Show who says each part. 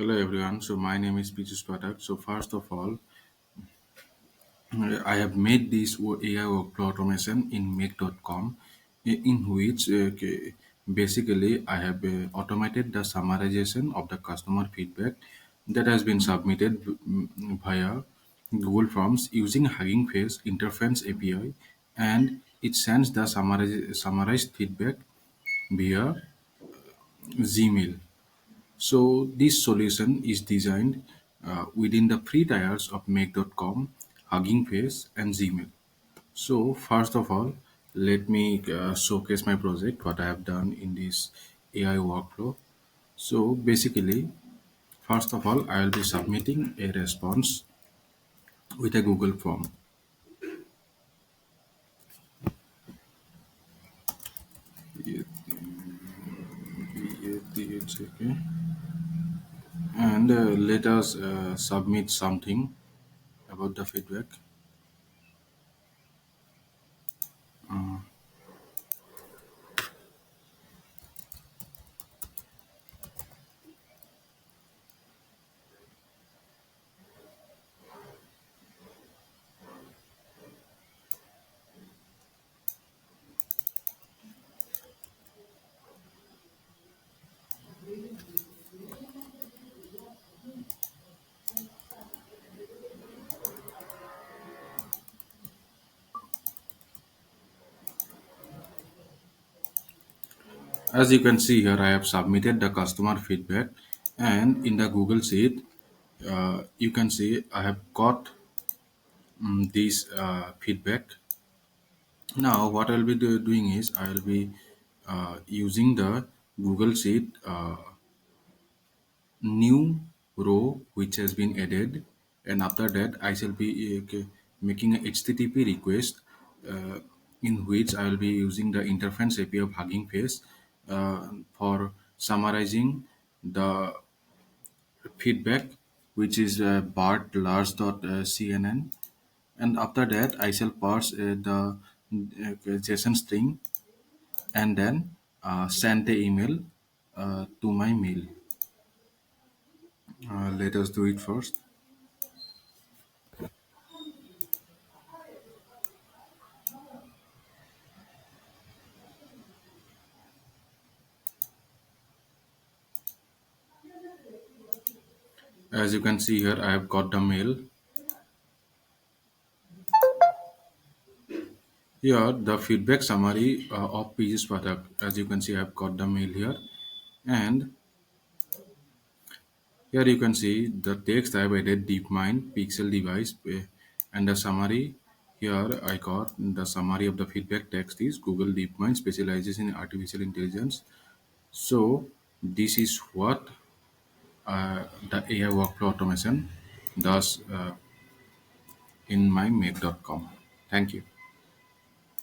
Speaker 1: Hello everyone. So my name is Pijus Patak. So first of all, I have made this AI workflow automation in make.com in which basically I have automated the summarization of the customer feedback that has been submitted via Google Forms using Hugging Face Interference API, and it sends the summarized feedback via Gmail. So this solution is designed within the free tiers of make.com, Hugging Face, and Gmail. So first of all, let me showcase my project, what I have done in this AI workflow. So basically, first of all, I will be submitting a response with a Google form. It's okay. And let us submit something about the feedback. As you can see here, I have submitted the customer feedback, and in the Google Sheet, you can see I have got this feedback. Now, what I'll be doing is I'll be using the Google Sheet new row which has been added, and after that I shall be making a HTTP request uh, in which I will be using the interference API of Hugging Face for summarizing the feedback, which is bart.lars.cnn, and after that I shall parse the JSON string and then send the email to my mail. Let us do it first. As you can see here, I have got the mail. Here, the feedback summary of PG's product. As you can see, I have got the mail here. And here you can see the text I have added DeepMind, Pixel device, and the summary. Here I got the summary of the feedback text is Google DeepMind specializes in artificial intelligence. So this is what the AI workflow automation does in my make.com. Thank you.